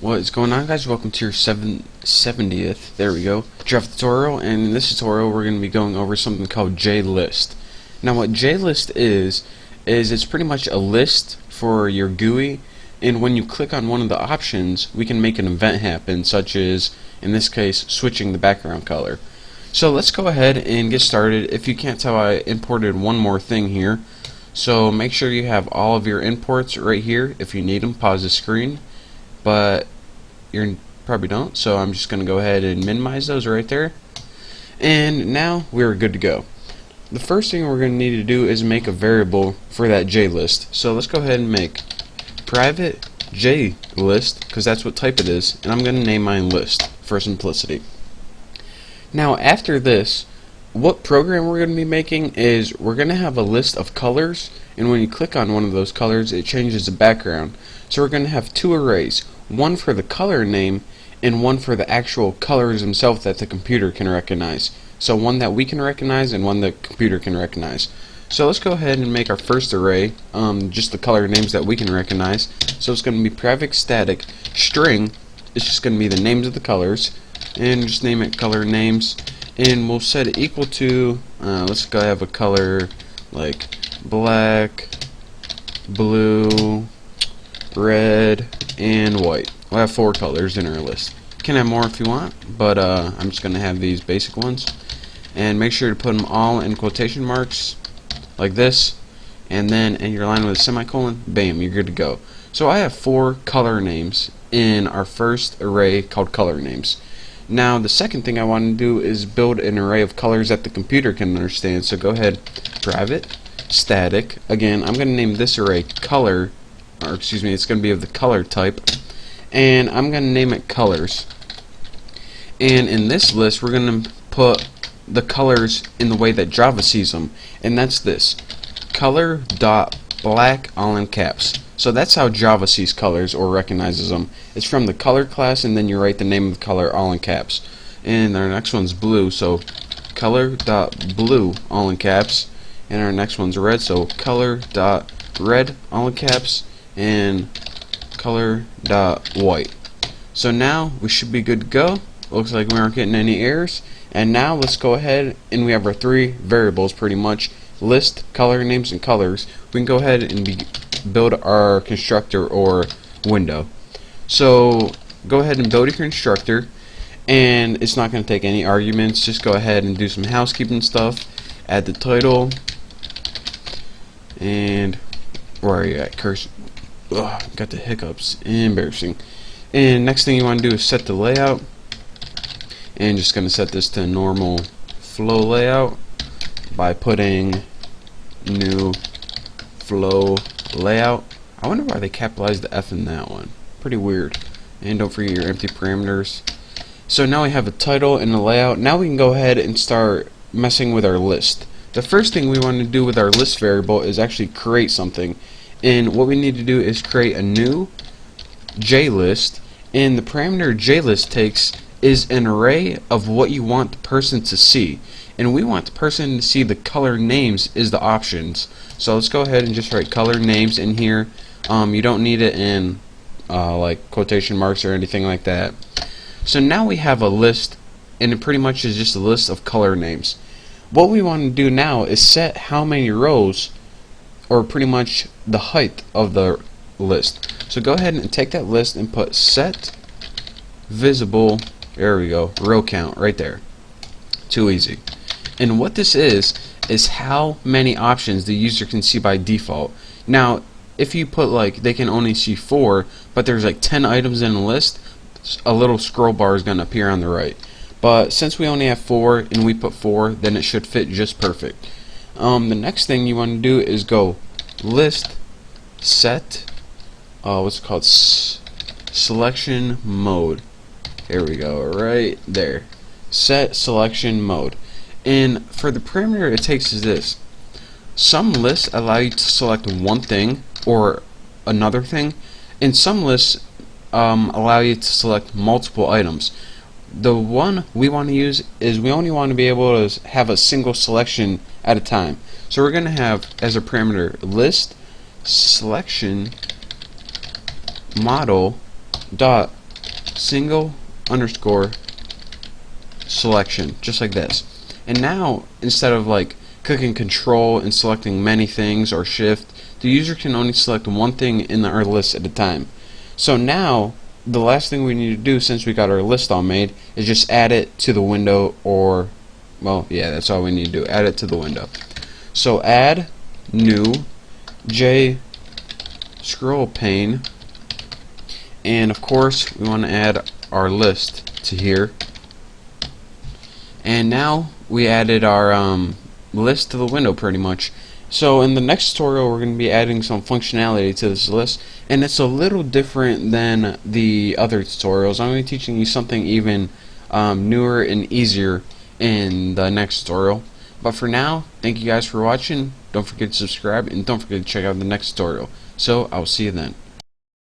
What is going on, guys? Welcome to your 70th, there we go, Java tutorial. And in this tutorial we're going to be going over something called JList. Now what JList is it's pretty much a list for your GUI, and when you click on one of the options we can make an event happen, such as in this case switching the background color. So let's go ahead and get started. If you can't tell, I imported one more thing here, so make sure you have all of your imports right here. If you need them, pause the screen, but you probably don't, so I'm just going to go ahead and minimize those right there, and now we're good to go. The first thing we're going to need to do is make a variable for that JList. So let's go ahead and make private JList, because that's what type it is, and I'm going to name mine list for simplicity. Now after this, what program we're going to be making is we're going to have a list of colors, and when you click on one of those colors it changes the background. So we're going to have two arrays, one for the color name and one for the actual colors themselves that the computer can recognize. So one that we can recognize and one that the computer can recognize. So let's go ahead and make our first array just the color names that we can recognize. So it's going to be private static string. It's just going to be the names of the colors, and just name it color names, and we'll set it equal to let's go have a color like black, blue, red, and white. We'll have 4 colors in our list. You can have more if you want, but I'm just going to have these basic ones. And make sure to put them all in quotation marks like this, and then in your line with a semicolon, bam, you're good to go. So I have 4 color names in our first array called color names. Now the second thing I want to do is build an array of colors that the computer can understand. So go ahead, private static. Again, I'm going to name this array color, or excuse me, it's going to be of the color type, and I'm going to name it colors. And in this list we're going to put the colors in the way that Java sees them, and that's this color dot black, all in caps. So that's how Java sees colors or recognizes them. It's from the color class, and then you write the name of the color all in caps. And our next one's blue, so color dot blue, all in caps. And our next one's red, so color dot red, all in caps, and color dot white. So now we should be good to go. Looks like we aren't getting any errors. And now let's go ahead, and we have our 3 variables pretty much: list, color names, and colors. We can go ahead and build our constructor or window. So go ahead and build your constructor, and it's not going to take any arguments. Just go ahead and do some housekeeping stuff. Add the title, and where are you at, cursor? Ugh, got the hiccups, embarrassing. And next thing you want to do is set the layout, and just going to set this to normal flow layout by putting new flow layout. I wonder why they capitalized the F in that one. Pretty weird. And don't forget your empty parameters. So now we have a title and a layout. Now we can go ahead and start messing with our list. The first thing we want to do with our list variable is actually create something. And what we need to do is create a new JList, and the parameter JList takes is an array of what you want the person to see, and we want the person to see the color names is the options. So let's go ahead and just write color names in here. You don't need it in like quotation marks or anything like that. So now we have a list, and it pretty much is just a list of color names. What we want to do now is set how many rows, or pretty much the height of the list. So go ahead and take that list and put set visible, there we go, row count right there. Too easy. And what this is how many options the user can see by default. Now if you put like they can only see 4, but there's like 10 items in a list, a little scroll bar is going to appear on the right. But since we only have 4 and we put 4, then it should fit just perfect. The next thing you want to do is go list set what's it called, selection mode. There we go, right there. Set selection mode. And for the parameter it takes is this: some lists allow you to select one thing or another thing, and some lists allow you to select multiple items. The one we want to use is we only want to be able to have a single selection at a time. So we're going to have as a parameter list selection model dot single underscore selection, just like this. And now, instead of like clicking control and selecting many things or shift, the user can only select one thing in our list at a time. So now the last thing we need to do, since we got our list all made, is just add it to the window, or well, yeah, that's all we need to do, add it to the window. So add new J scroll pane, and of course we want to add our list to here. And now we added our list to the window pretty much. So in the next tutorial we're going to be adding some functionality to this list, and it's a little different than the other tutorials. I'm going to be teaching you something even newer and easier in the next tutorial. But for now, thank you guys for watching. Don't forget to subscribe, and don't forget to check out the next tutorial. So I'll see you then.